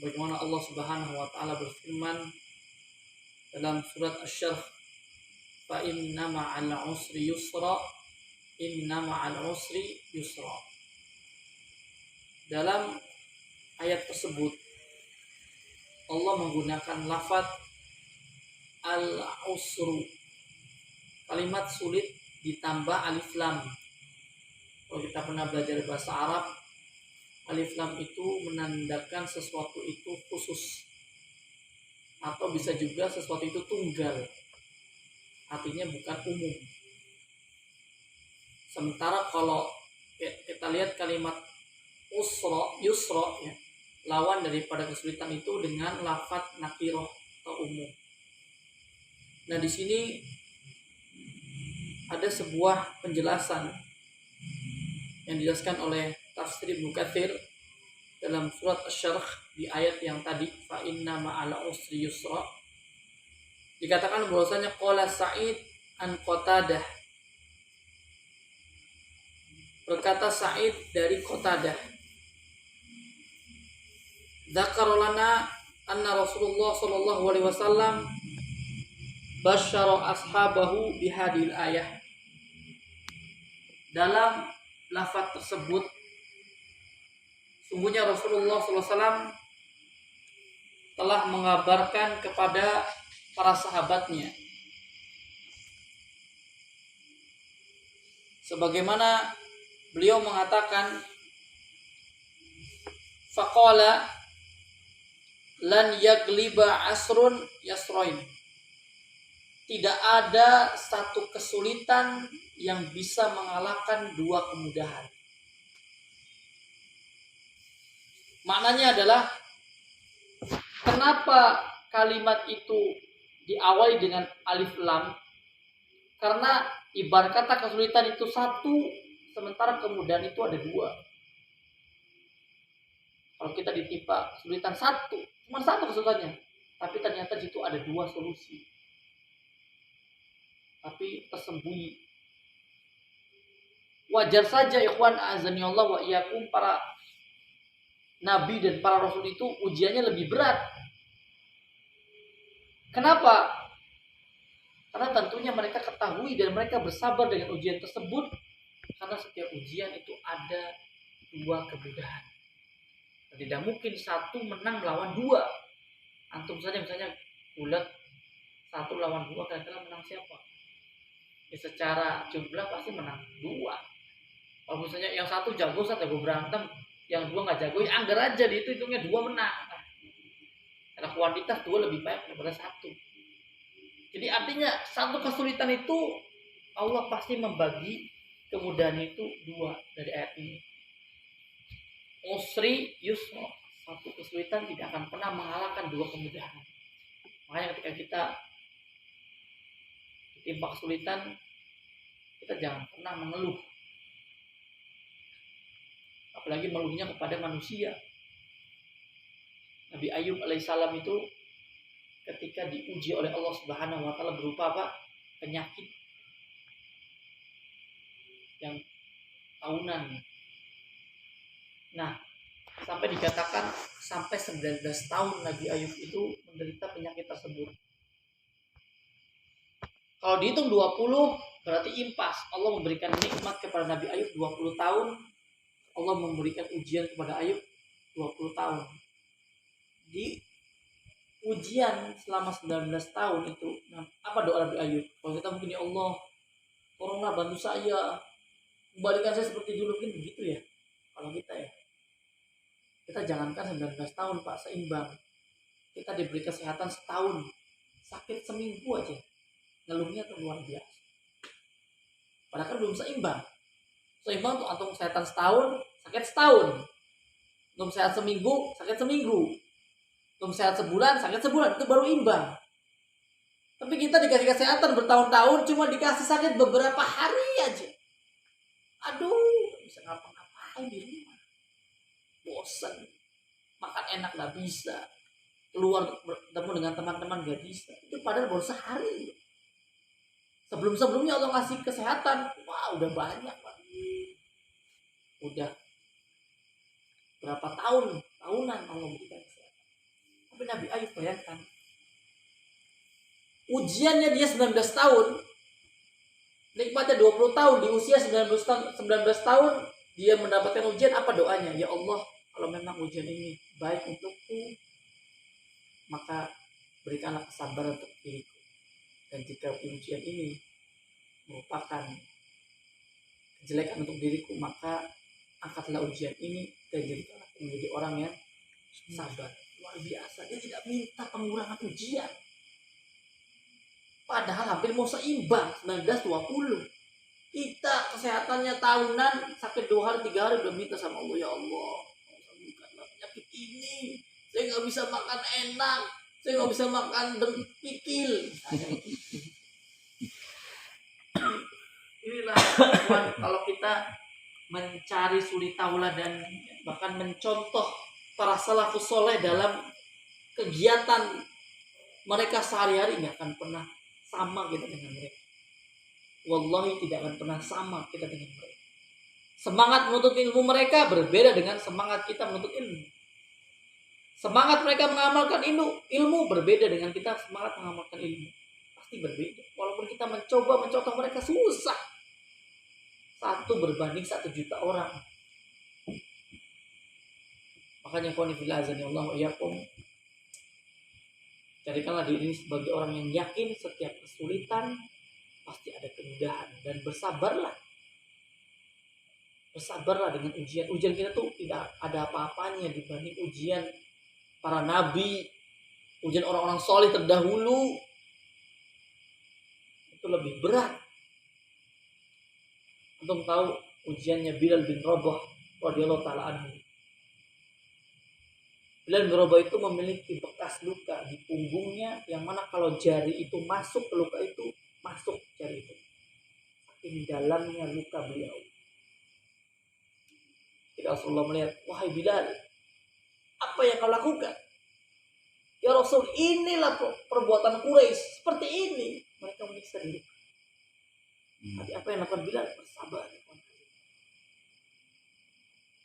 Bagaimana Allah Subhanahu wa taala berfirman dalam surat Asy-Syarh, fa inna ma'al usri yusra, inna ma'al usri yusra. Dalam ayat tersebut Allah menggunakan lafaz al-usru, kalimat sulit ditambah alif lam. Kalau kita pernah belajar bahasa Arab, alif lam itu menandakan sesuatu itu khusus, atau bisa juga sesuatu itu tunggal, artinya bukan umum. Sementara kalau kita lihat kalimat usra, yusra, ya, lawan daripada kesulitan itu dengan lafaz nakiroh atau umum. Nah, di sini ada sebuah penjelasan yang dijelaskan oleh tafsir Ibnu Katsir dalam surat Asy-Syarh di ayat yang tadi, fa inna ma'al usri yusra. Dikatakan bahwasanya qala Sa'id an Qatadah, berkata Sa'id dari Qatadah, dzakara lana anna Rasulullah sallallahu alaihi wasallam basyara ashabahu bihadil ayah. Dalam lafaz tersebut, sungguhnya Rasulullah SAW telah mengabarkan kepada para sahabatnya sebagaimana beliau mengatakan, faqala lan yagliba asrun yasroin, tidak ada satu kesulitan yang bisa mengalahkan dua kemudahan. Maknanya adalah, kenapa kalimat itu diawali dengan alif lam? Karena ibarat kata kesulitan itu satu, sementara kemudahan itu ada dua. Kalau kita ditimpa kesulitan satu, cuma satu kesulitannya, tapi ternyata di situ ada dua solusi, tapi tersembunyi. Wajar saja ikhwan azani Allah wa iyyakum, para nabi dan para rasul itu ujiannya lebih berat. Kenapa? Karena tentunya mereka ketahui dan mereka bersabar dengan ujian tersebut, karena setiap ujian itu ada dua kemudahan. Tidak mungkin satu menang melawan dua. Antum saja misalnya ulet satu lawan dua, kira-kira menang siapa? Ya, secara jumlah pasti menang dua. Kalau misalnya yang satu jago berantem, yang dua nggak jago, ya anggar aja di itu hitungnya dua menang. Karena kuantitas dua lebih baik daripada satu. Jadi artinya satu kesulitan itu Allah pasti membagi kemudahan itu dua dari ayat ini. Usri yusra, satu kesulitan tidak akan pernah mengalahkan dua kemudahan. Makanya ketika kita ditimpa kesulitan, kita jangan pernah mengeluh. Apalagi mengeluhnya kepada manusia. Nabi Ayub alaihissalam itu ketika diuji oleh Allah Subhanahu wa taala berupa apa? Penyakit yang tahunan. Nah, sampai dikatakan sampai 19 tahun Nabi Ayub itu menderita penyakit tersebut. Kalau dihitung 20 berarti impas. Allah memberikan nikmat kepada Nabi Ayub 20 tahun. Allah memberikan ujian kepada Ayub 20 tahun. Di ujian selama 19 tahun itu, apa doa Nabi Ayub? Kalau kita mungkin, ya Allah, tolonglah bantu saya, kembalikan saya seperti dulu, mungkin begitu ya. Kalau kita ya, kita jangankan 19 tahun Pak, seimbang. Kita diberi kesehatan setahun, sakit seminggu aja, ngeluhnya tuh luar biasa. Padahal kan belum seimbang. Seimbang tuh antum kesehatan setahun, sakit setahun. Antum sehat seminggu, sakit seminggu. Antum sehat sebulan, sakit sebulan, itu baru imbang. Tapi kita dikasih kesehatan bertahun-tahun, cuma dikasih sakit beberapa hari aja. Aduh, bisa ngapa-ngapain di rumah. Bosan. Makan enak gak bisa. Keluar bertemu dengan teman-teman gak bisa. Itu padahal baru sehari. Sebelum-sebelumnya Allah kasih kesehatan, wah udah banyak Pak. Udah berapa tahunan Allah berikan kesehatan. Nabi Ayub, bayangkan. Ujiannya dia 19 tahun. Nikmatnya 20 tahun. Di usia 19 tahun dia mendapatkan ujian. Apa doanya? Ya Allah, kalau memang ujian ini baik untukku, maka berikanlah kesabaran untuk diriku. Dan jika ujian ini merupakan kejelekan untuk diriku, maka angkatlah ujian ini dan jadikanlah aku menjadi orang yang sabar. Luar biasa. Dia tidak minta pengurangan ujian. Padahal hampir mau seimbang 19-20. Kita kesehatannya tahunan, sakit 2 hari 3 hari udah minta sama Allah, ya Allah, sembuhkanlah penyakit ini. Saya nggak bisa makan enak, saya nggak bisa makan kikil. Inilah kawan, kalau kita mencari suri tauladan, bahkan mencontoh para salafus soleh dalam kegiatan mereka sehari-hari, nggak akan pernah sama kita dengan mereka. Wallahi tidak akan pernah sama kita dengan mereka. Semangat menuntut ilmu mereka berbeda dengan semangat kita menuntut ilmu. Semangat mereka mengamalkan ilmu berbeda dengan kita semangat mengamalkan ilmu. Pasti berbeda. Walaupun kita mencoba mencontoh mereka, susah. 1 berbanding 1 juta orang. Makanya qanifil azani Allah wa iyyakum, jadikanlah diri ini sebagai orang yang yakin setiap kesulitan pasti ada kemudahan, dan bersabarlah. Bersabarlah dengan ujian. Ujian kita tuh tidak ada apa-apanya dibanding ujian para nabi, ujian orang-orang soleh terdahulu. Itu lebih berat. Untuk tahu ujiannya Bilal bin Rabah radhiyallahu taala anhu. Bilal bin Rabah itu memiliki bekas luka di punggungnya, yang mana kalau jari itu masuk ke luka itu, masuk jari itu. Saking dalamnya luka beliau. Ketika Rasulullah melihat, wahai Bilal, apa yang kau lakukan? Ya Rasul, inilah perbuatan Quraisy, seperti ini. Mereka menyiksa diri. Tapi apa yang lakukan Bilal? Bersabar.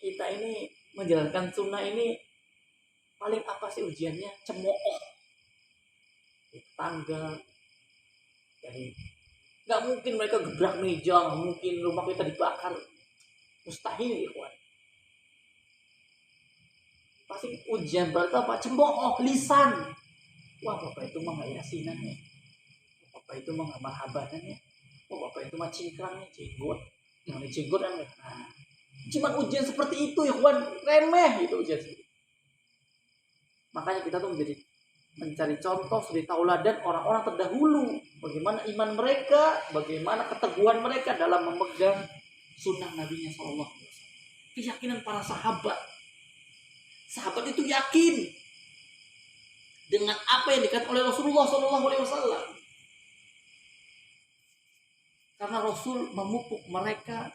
Kita ini menjalankan sunnah ini, paling apa sih ujiannya? Cemooh. Tangga. Jadi nggak mungkin mereka gebrak meja, nggak mungkin rumah kita dibakar. Mustahil, ikhwan. Pasti ujian berarti apa? Cemooh, lisan. Wah, bapak itu mah nggak yasinan ya. Bapak itu mah nggak marhabanan ya. Oh, bapak itu mah cingkrangnya, jenggot. Yang jenggot kan. Nah, cuma ujian seperti itu, ikhwan, remeh itu ujian. Makanya kita tuh mencari contoh suri tauladan orang-orang terdahulu, bagaimana iman mereka, bagaimana keteguhan mereka dalam memegang sunnah Nabi-Nya SAW. Keyakinan para sahabat. Sahabat itu yakin dengan apa yang dikatakan oleh Rasulullah SAW, karena Rasul memupuk mereka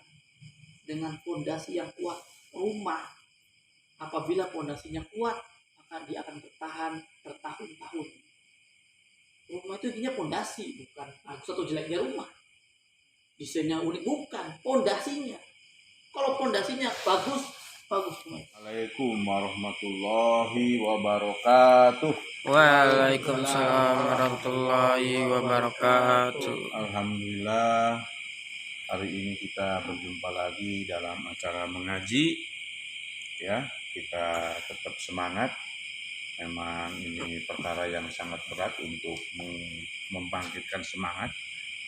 dengan fondasi yang kuat. Rumah apabila fondasinya kuat, maka dia akan bertahan bertahun-tahun. Rumah itu intinya fondasi, bukan satu jeleknya rumah, desainnya unik, bukan fondasinya. Kalau fondasinya bagus semua. Assalamualaikum warahmatullahi wabarakatuh. Waalaikumsalam warahmatullahi wabarakatuh. Alhamdulillah, hari ini kita berjumpa lagi dalam acara mengaji. Ya, kita tetap semangat. Memang ini perkara yang sangat berat untuk membangkitkan semangat.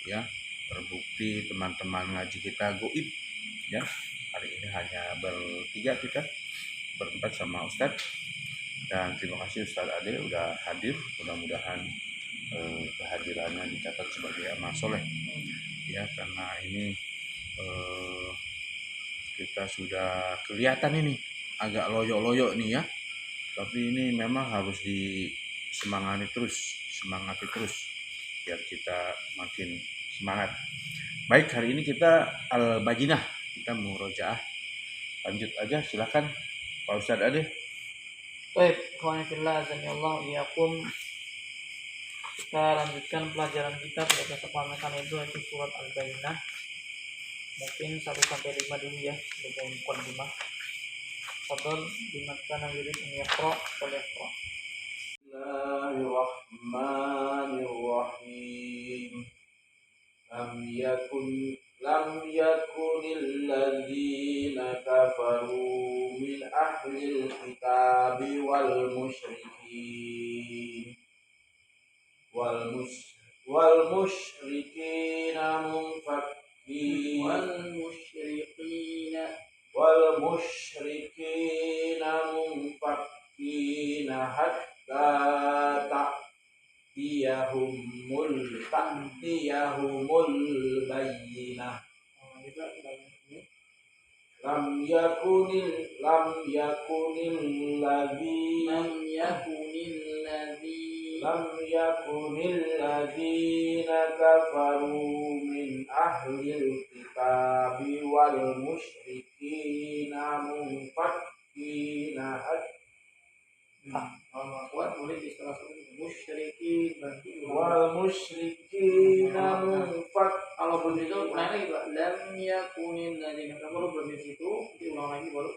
Ya, terbukti teman-teman ngaji kita goib. Ya, hari ini hanya bertiga, kita berempat sama Ustadz. Dan terima kasih Ustadz Ade udah hadir. Mudah-mudahan kehadirannya dicatat sebagai amal soleh. Ya, karena ini kita sudah kelihatan ini agak loyo-loyo nih ya. Tapi ini memang harus semangati terus biar kita makin semangat. Baik, hari ini kita Al-Bajinah, kita murojaah. Lanjut aja, silakan Pak Ustadz Ade. Baik, qanifillah azani Allah iyyakum. Kita lanjutkan pelajaran kita pada kesempatan itu, yaitu surat Al-Baqarah. Mungkin 1-5 dulu ya sebagai mukadimah. Fadhal bimakana yurid an yaqra wal yaqra. yakunil ladzina kafaru min ahlil kitabi wal musyrikin munfakin والمشركين منفكين حتى تأتيهم البينة لم يكن الذين كفروا من أهل الكتاب والمشركين منفكين Kalau belum itu ulang lagi Pak. Lam yakunil ladzina kafaru, belum di situ diulang lagi baru.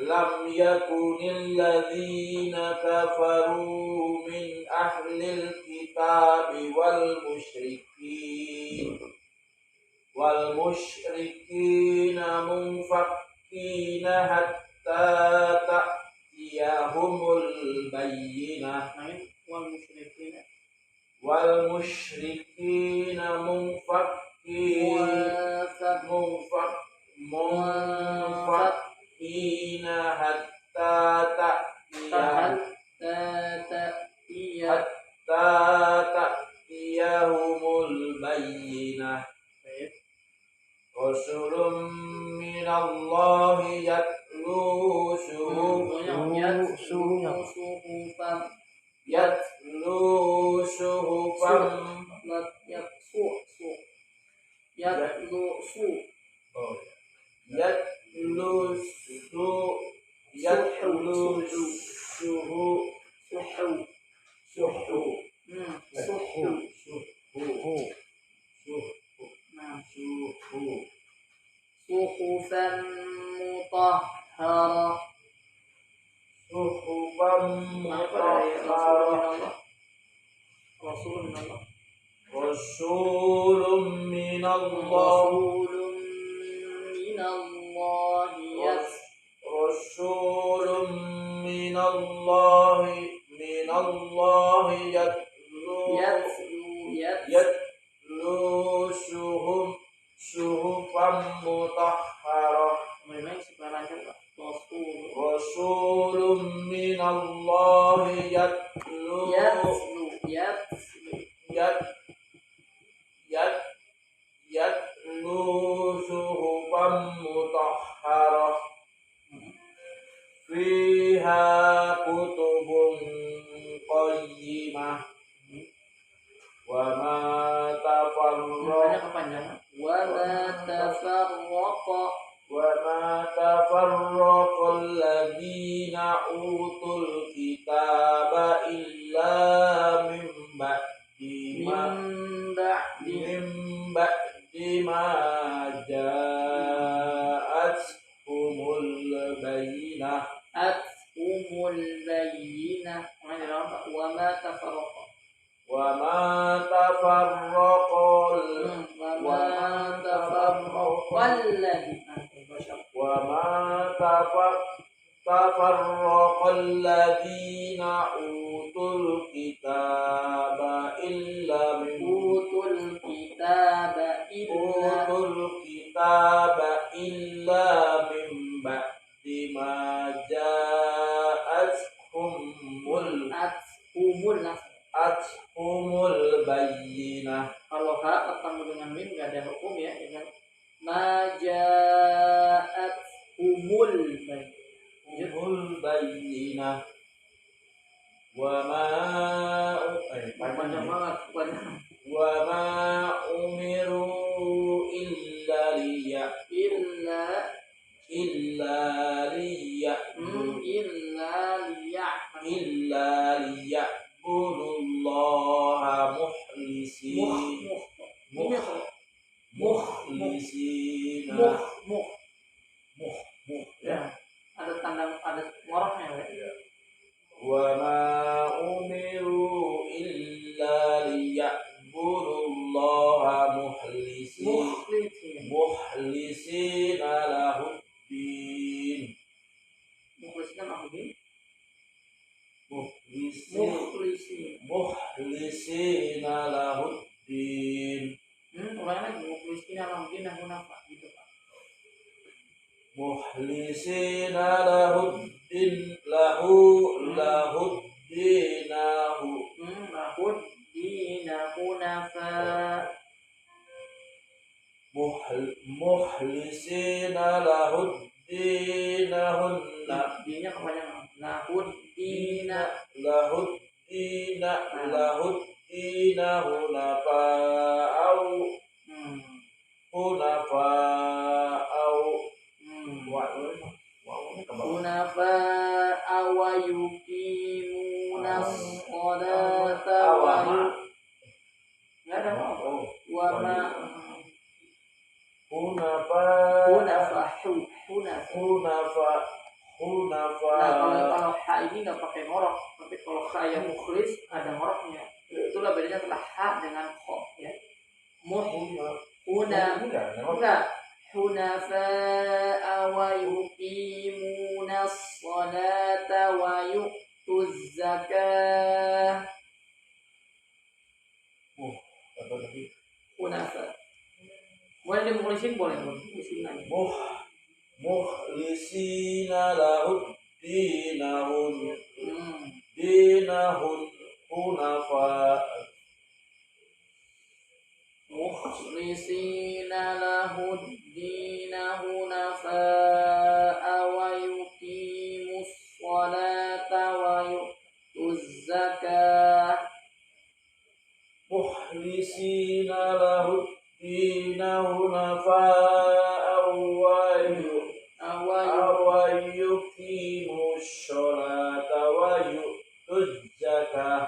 lam yakunil ladzina kafaru min ahlil kitabi wal musyrikin munfakkina hatta ta'tiyahumul bayyinah wal musyrikin munfakkina hatta ta'tiyahumul bayyinah Rasulun minallahi yatlu suhufan mutahharah. Rasulun minallahi yatlu suhufan mutahharah Rasulun minallahi yatlu suhufan mutahharah fiha kutubun qayyimah wa ma tafarraqa alladhina utul kitaba illa min ba'di ma ja'atuhumul bayyinah wa ma tafarraqa alladhina utul kitaba illa min ba'di ma ja'atuhumul bayyinah. Kalau ha ketemu dengan mim nggak ada hukum ya, dengan majaat umul bayyinah wa ma panjang banget wa ma umiru illa liya'budullaha mukhlisina ya, ada tanda ada ngoroknya ya. wa ma umiru illa liya'budullaha mukhlisina lahuddin. Ulangi lagi, mukhlisina lahuddin hunafa gitu Pak. Mukhlisina lahuddin lahuddinahu. Lahuddina hunafa. Mukhlisina lahuddinahunna. Dinya kepanjangan. Lahuddina. Lahuddinahunafa'au. Hunafa'au. Hunafa awayukimunas sholata wa nggak ada apa wa ma Hunafa. Nah, kalau ha ini nggak pakai ngorok, tapi kalau ha yang mukhlis ada ngoroknya. Itulah bedanya antara ha dengan kho ya. Enggak. Hunafa wa yuqimunas sholata wa yu'tuz zakah. Hunafa. Boleh dimukhlisin, boleh mukhlisin lagi. Mukhlisina lahuddinahun. Dinahun hunafa. Mukhlisina lahuddina hunafa wa yuqimus sholata wa yu'tuz zakah. Mukhlisina lahuddina hunafa wa yuqimus sholata wa yu'tuz zakah.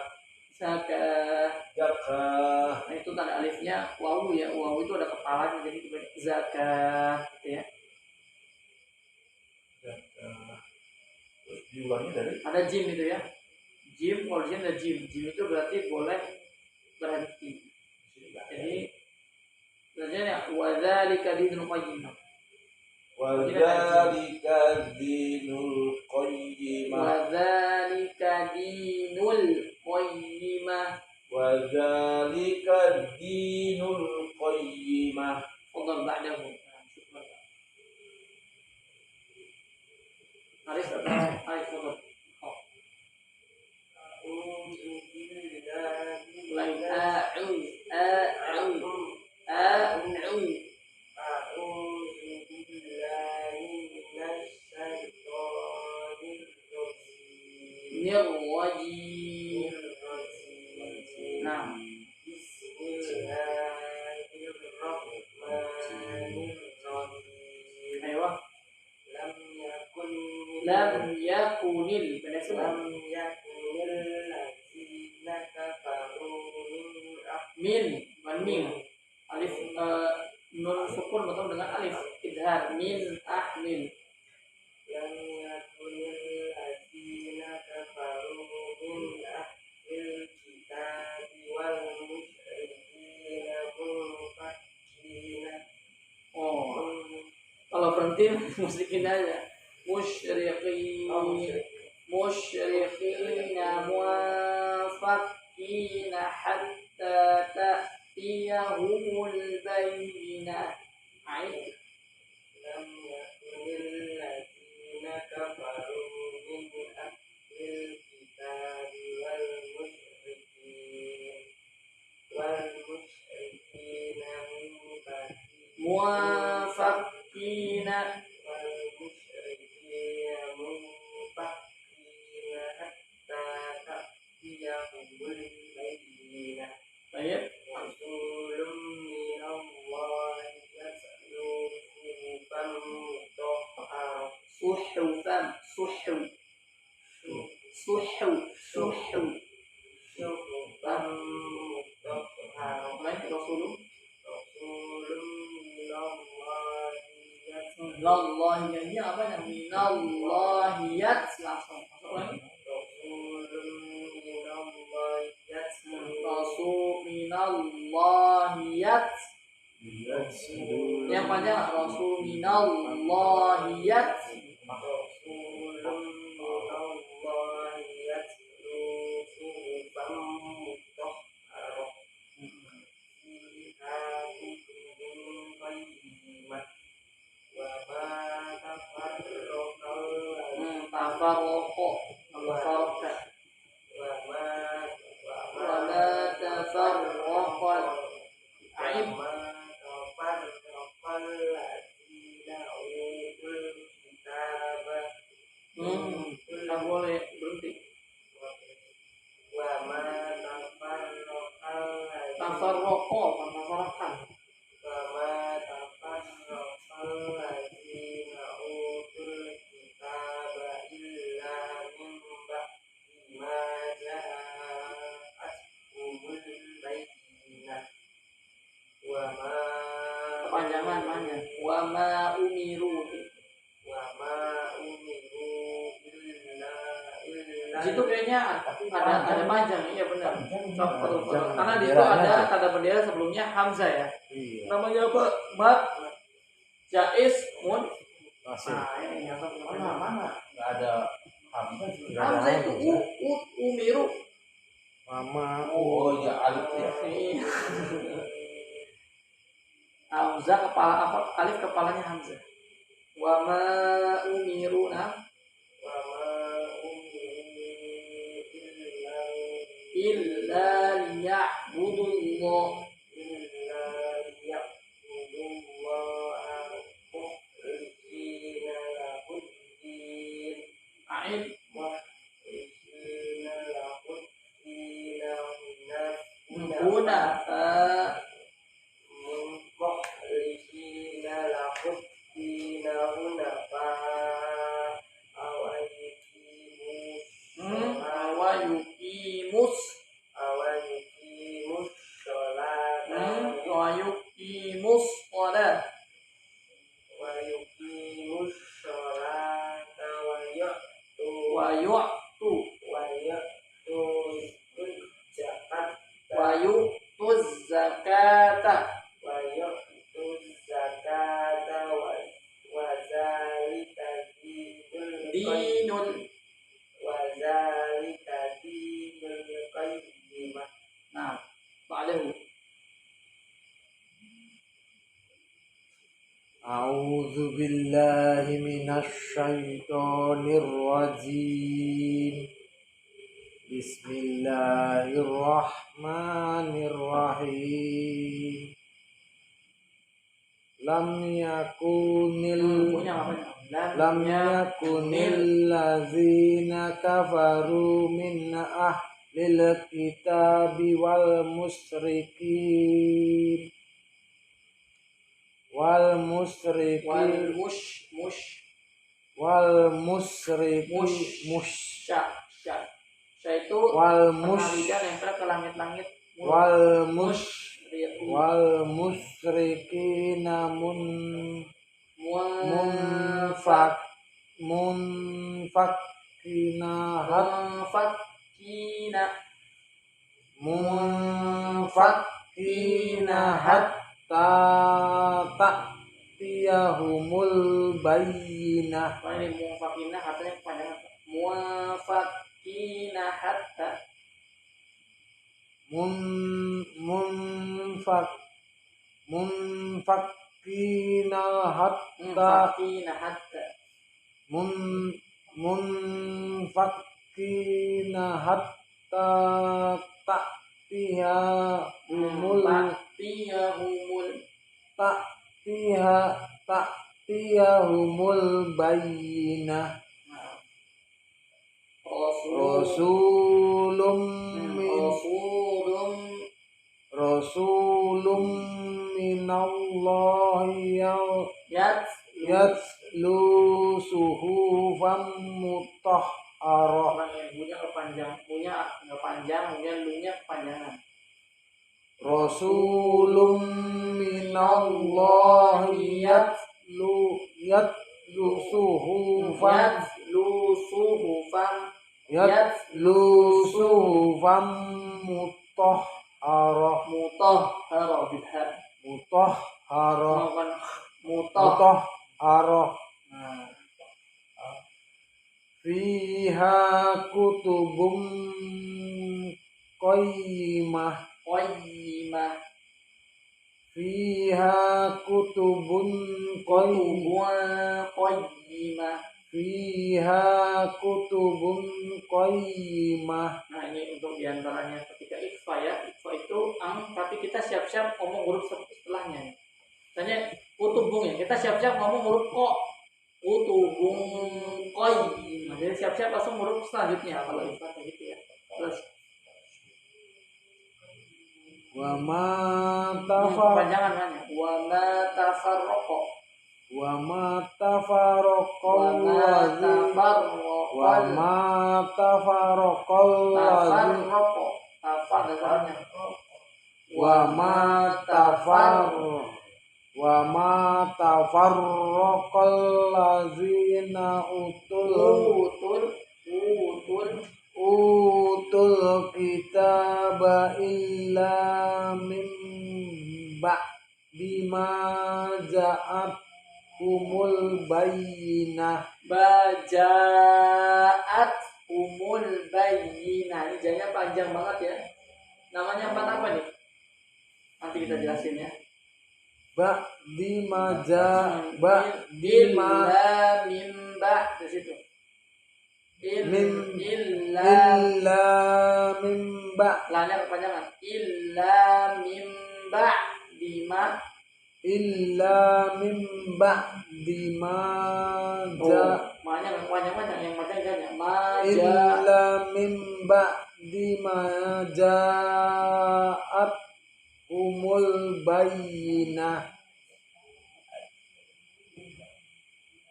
Zakah. Nah itu tanda alifnya wawu ya, wawu itu ada kepalanya jadi zakah gitu ya. Zakah. Terus diulangi dari ada jim itu ya. Jim, kalau jim ada jim. Jim itu berarti boleh berhenti. Jadi belajarnya wadzalika dinul qayyim. Wadzalika dinul qayyimah. Wadzalika dinul qayyimah. Wadzalika dinul qayyimah. Fadhal ba'dahu. Alif atau alif fadhal. Lain Nirwajim. Nah, ayo. Lam yakunil pendek semua. Min, min. Alif nun sukun bertemu dengan alif idhar min ahlil. Lam yakunil ladzina kafaru min ahlil kitabi wal musyrikina munfakina. Oh, kalau berhenti musyrikin aja. Musyrikina muwaffaqina hatta ta'tiyahumul bayyinah. Aib. Lam yakunil ladzina kafaru min ahlil kitabi wal musyrikina Muwaffaqina hatta ta'tiyahumul bayyinah. baik. Rasulun minallahi yatlu suhufan mutahharah. Suhufan suhuf Suhufan mutahharah. Baik, Rasulullah. Rasulun minallahi yatlu Lallahi apa yang minallahiyat langsung masuk lagi. Rasulun minallahi yatlu Rasul minallahiyat yang panjang Rasul minallahiyat. Rasulun minallahi yatlu suhufan tafarraqo tafarraqa wa ma tafarraqal aib nggak boleh berhenti tafarraqo tafarraqan kepanjangan mana wa ma umiru di situ kayaknya ada panjang iya benar karena di situ ada tanda bendera sebelumnya hamzah ya namanya apa mat jais mun nah ini yang mana nggak ada hamzah hamzah itu umiru mama oh ya alif ya Iya. Hamzah kepala apa alif kepalanya hamzah wa ma umiru nah illa liya'budullah ain hunafa wa yuqimus wa yuqimus shalah wa yu'tu wa yu'tuz zakata dinun nah ba'dahu A'udzu billahi minasyaitonir rajim. Bismillahirrahmanirrahim. Lam yakunil ladzina kafaru min ahlil kitabi wal musyrikin sya itu lidah nempel ke langit-langit wal musyrikina munfakina hatta ta'tiyahumul bayyinah. ini muwafaqina katanya kepanjangan muwafaqina hatta munfakina hatta ta'tiyahumul bayyinah. Rasulum minallahi yatlu suhufan mutahharah. orang yang punya nggak panjang lunya kepanjangan Rasulum minallahi yatlu suhufan mutahharah fiha kutubum qayyimah fiha kutubun qayyimah fiha kutubun qayyimah. Nah ini untuk diantaranya ketika ikhfa ya. Ikhfa itu tapi kita siap-siap ngomong huruf setelahnya. Misalnya kutubung ya, kita siap-siap ngomong huruf ko. Kutubung qayyimah. Jadi siap-siap langsung huruf selanjutnya kalau ikhfa gitu ya. Terus Wa ma tafar panjangan mana? Wa ma tafarraqo. wa ma Wa tafaraqal ma ladzi wa tafarraqal. ma tafaraqal ladzi Tafarraqo. Tafar dasarnya. wa ma tafarraqal ladzina utul kitaba illa min ba'di ma ja'atkumul bayyinah. Bajaat umul bayyinah. Ini jadinya panjang banget ya. Namanya empat apa nih? Nanti kita jelasin ya. Ba'di ma ba'di ma Illa mimba di situ. Min- Illa illa min ba' lanya kepanjangan. Illa mimba bima illa min ba'di ma makanya kepanjangan yang macam maja. illa min ba'di ma ja'at umul bayyinah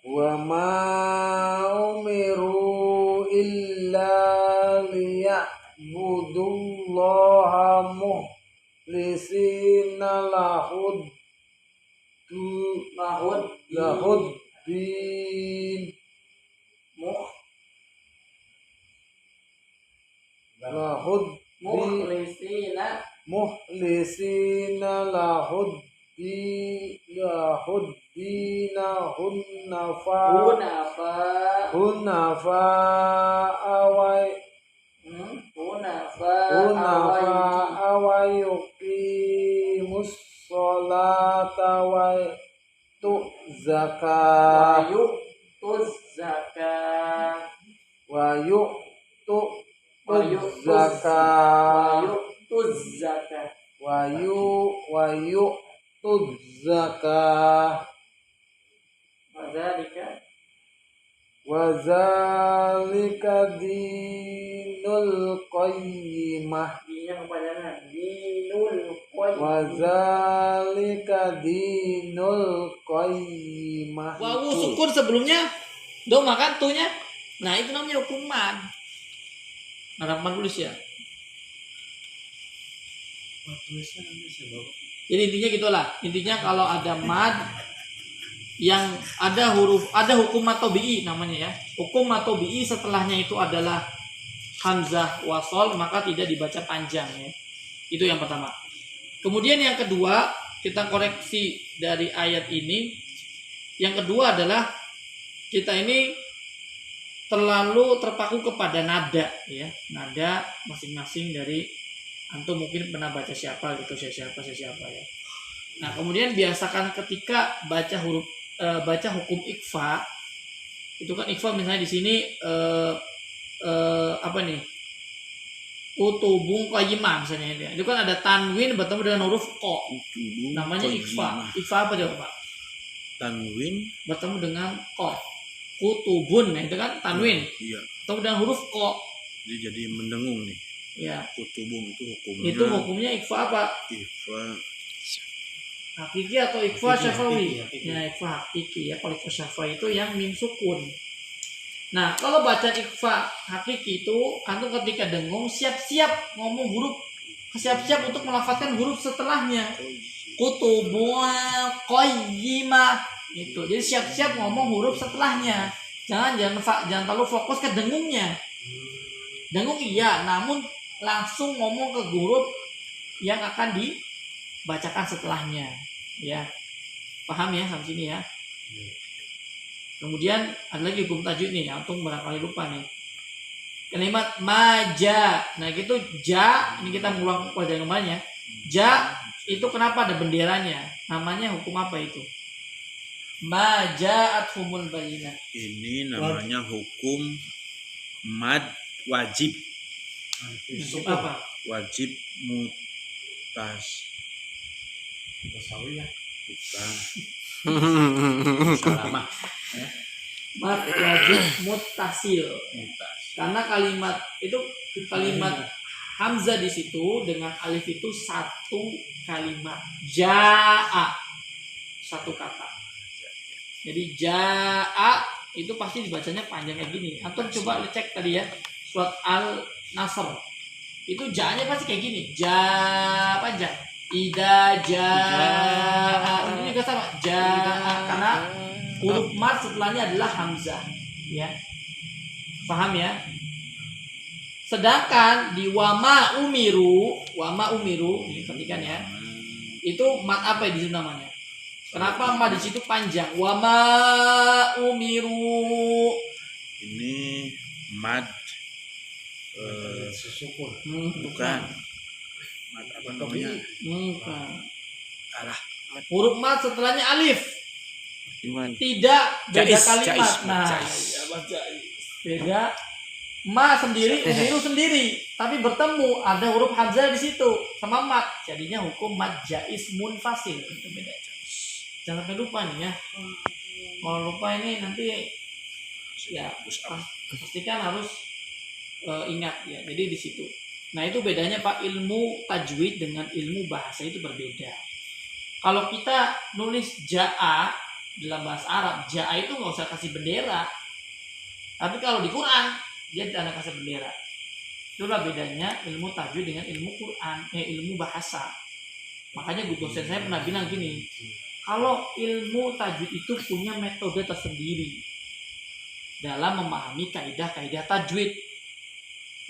wa ma umiru illa liya'budullaha mukhlisina lahud din mukhlisina lahud dina hunafa awayuqimus sholata wa zakah wa yu'tu zakah wa yu'tu zakah wa zalika dinul qayyimah wa zalika dinul qayyimah. Wawu sukun sebelumnya do makan tuhnya. Nah itu namanya hukuman. Harapan tulis ya. Jadi intinya gitulah. Intinya kalau ada mad yang ada hukum matobi'i namanya ya. Hukum matobi'i setelahnya itu adalah hamzah wasol, maka tidak dibaca panjang ya. Itu yang pertama. Kemudian yang kedua, kita koreksi dari ayat ini. Yang kedua adalah kita ini terlalu terpaku kepada nada ya. Nada masing-masing dari antum mungkin pernah baca siapa gitu, saya siapa ya. Nah, kemudian biasakan ketika baca hukum ikhfa, itu kan ikhfa misalnya di sini apa nih? Utubung qayyimah misalnya itu kan ada tanwin bertemu dengan huruf qa. Namanya ikhfa. Ikhfa apa coba, Pak? Tanwin Bertemu dengan qa. Kutubun, nah itu kan tanwin. iya, Bertemu dengan huruf qa. jadi mendengung nih. Ya. Kutubung itu hukumnya Itu hukumnya ikhfa apa? ikhfa Hakiki atau ikhfa syafawi? Ya, ikhfa hakiki ya. Kalau ikhfa syafawi itu yang mim sukun. Nah, kalau baca ikhfa hakiki itu antum ketika dengung siap-siap ngomong huruf, siap-siap untuk melafazkan huruf setelahnya. Kutubun qayyimah itu. Jadi siap-siap ngomong huruf setelahnya. Jangan terlalu fokus ke dengungnya. Dengung iya, namun langsung ngomong ke huruf yang akan dibacakan setelahnya. Ya. Paham ya sampai sini ya? Kemudian ada lagi hukum tajwid nih, antum barangkali lupa nih. Kalimat maja. Nah, gitu ja, ini kita ngulang pelajaran kemarin ya. Ja itu kenapa ada benderanya? Namanya hukum apa itu? ma ja'athumul bayyinah. Ini namanya hukum mad wajib. Untuk apa? Wajib mutas. Bukan. Salah. Mad wajib muttasil. Mutas. Karena kalimat itu kalimat hamzah di situ dengan alif itu satu kalimat. Ja'a satu kata. Jadi ja'a itu pasti dibacanya panjang kayak gini. Antum coba cek tadi ya surat Al-Nasr. Itu ja-nya pasti kayak gini. Ja panjang. Ida ja'a. Ini juga sama. Ja'a karena huruf mad setelahnya adalah hamzah. Ya. Paham ya? Sedangkan di wama umiru ini perhatikan ya. Itu mad apa di situ namanya? Kenapa mad di situ panjang? Wama umiru. Ini mad bukan. Mad apa namanya? Bukan. Alah. Huruf mad setelahnya alif. Gimana? Tidak beda Jais, kalimat. jais, Nah, jais. ya, jais. Beda. Ma sendiri, umiru sendiri, tapi bertemu ada huruf hamzah di situ sama mad. Jadinya hukum mad jais munfasil. Itu beda. Jangan sampai lupa nih ya. Kalau lupa ini nanti ya pastikan harus ingat ya. Jadi di situ. Nah itu bedanya Pak, ilmu tajwid dengan ilmu bahasa itu berbeda. Kalau kita nulis ja'a dalam bahasa Arab, ja'a itu nggak usah kasih bendera. Tapi kalau di Quran dia tidak ada kasih bendera. Itulah bedanya ilmu tajwid dengan ilmu Quran, ilmu bahasa. Makanya guru dosen saya pernah bilang gini, kalau ilmu tajwid itu punya metode tersendiri dalam memahami kaidah-kaidah tajwid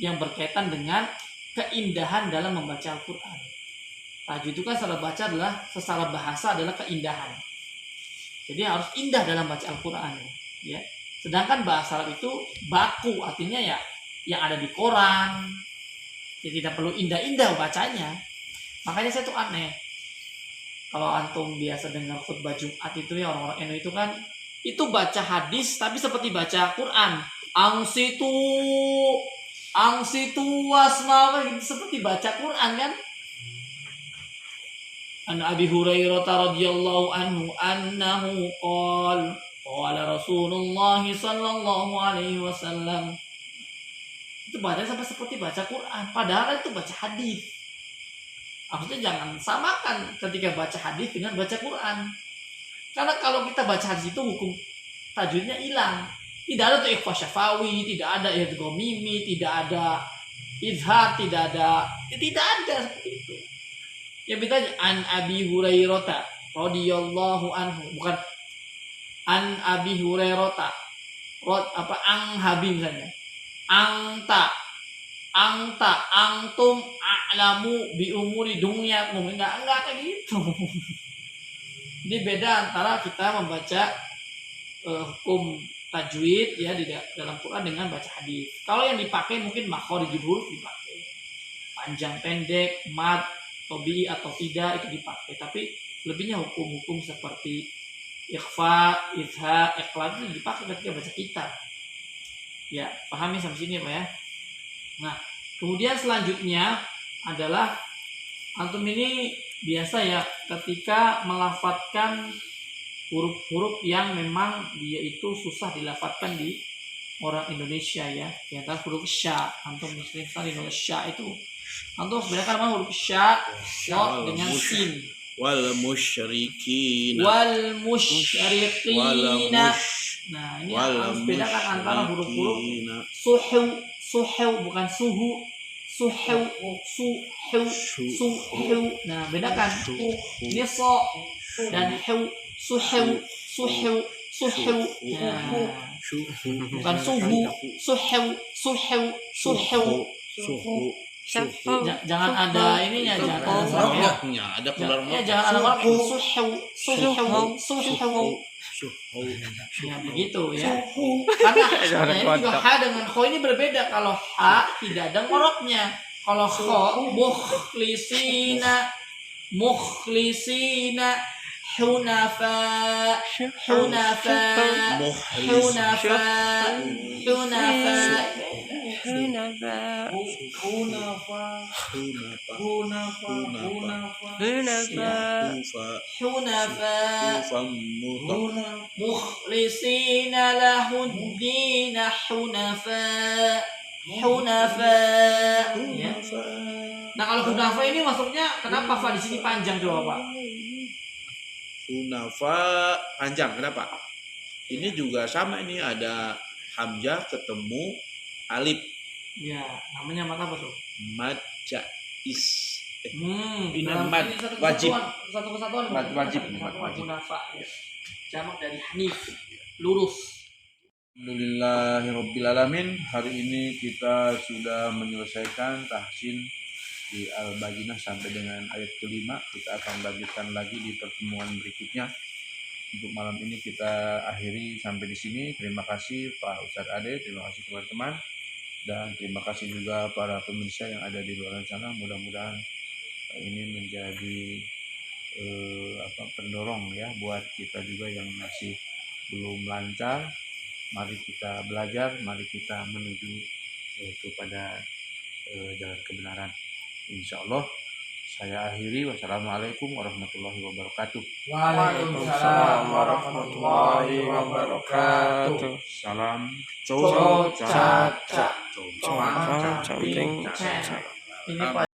yang berkaitan dengan keindahan dalam membaca Al-Quran. Tajwid itu kan secara bahasa adalah keindahan. Jadi harus indah dalam baca Al-Quran. Ya. Sedangkan bahasa Arab itu baku, artinya ya yang ada di koran. Ya tidak perlu indah-indah bacanya. Makanya saya tuh aneh. Kalau antum biasa dengar khutbah Jumat itu ya orang-orang NU itu kan itu baca hadis tapi seperti baca Quran. Angsitu wasma gitu, seperti baca Quran kan. An Abi Hurairah radhiyallahu anhu annahu qala Rasulullah sallallahu alaihi wasallam. Itu bacanya sampai seperti baca Quran, padahal itu baca hadis. Maksudnya jangan samakan ketika baca hadis dengan baca Quran. Karena kalau kita baca hadis itu hukum tajwidnya hilang. Tidak ada tuh ikhfa syafawi, tidak ada idgham mimi, tidak ada izhar, tidak ada seperti itu. Ya kita an Abi Hurairah radhiyallahu anhu, bukan an Abi Hurairah ang Habib misalnya. Antum a'lamu bi umuri dunyakum. Enggak kayak gitu. Ini beda antara kita membaca hukum tajwid ya di dalam Quran dengan baca hadis. Kalau yang dipakai mungkin makhorijul huruf dipakai. Panjang pendek, mad, tobi atau tidak itu dipakai. Tapi lebihnya hukum-hukum seperti ikhfa, izhar, iqlab itu dipakai ketika baca kitab. Ya, pahami sampai sini Pak ya. Nah, kemudian selanjutnya adalah antum ini biasa ya ketika melafadzkan huruf-huruf yang memang dia itu susah dilafadzkan di orang Indonesia ya. Di antara huruf sya, antum muslim sekali nulis sya itu. Antum sebenarnya mana huruf sya dengan sin. Wal musyrikin. Nah, ini harus bedakan antara huruf-huruf suhu bukan suhu. Suhu. Nah, bedakan. Ini so dan heu. Suhu. Nah, bukan suhu. Jangan ada ininya, jangan ada Rokoknya ada keluar ya, jangan ada marok. Suhu. Ya begitu ya. Karena ini juga ha dengan kho ini berbeda. Kalau ha tidak ada ngoroknya. Kalau kho mukhlisina. حنفاء حنفاء حنفاء حنفاء حنفاء حنفاء مخلصين له الدين حنفاء حنفاء ya. Nah kalau hunafa ini maksudnya kenapa Pak di sini panjang coba Pak? Hunafa panjang, kenapa? Ini juga sama, ini ada hamzah ketemu alif. Ya, namanya mata apa tuh? Mad jais. Ini dalam mad ini satu wajib. kesatuan, satu kesatuan. Mad wajib, Satu mad kesatuan, wajib. hunafa, ya. Jamak dari hanif, lurus. Alhamdulillahirrabbilalamin. Hari ini kita sudah menyelesaikan tahsin di Al-Bayyinah sampai dengan ayat kelima. Kita akan lanjutkan lagi di pertemuan berikutnya. Untuk malam ini kita akhiri sampai di sini. Terima kasih Pak Ustadz Ade, terima kasih teman-teman, dan terima kasih juga para pemirsa yang ada di luar sana. Mudah-mudahan ini menjadi pendorong ya buat kita juga yang masih belum lancar. Mari kita belajar, mari kita menuju kepada jalan kebenaran. Insya Allah saya akhiri. Wassalamualaikum warahmatullahi wabarakatuh. Waalaikumsalam warahmatullahi wabarakatuh. Salam Cow, cow, ca, ca. cow, Cow, cow, cow, ting, cow. Ini Pak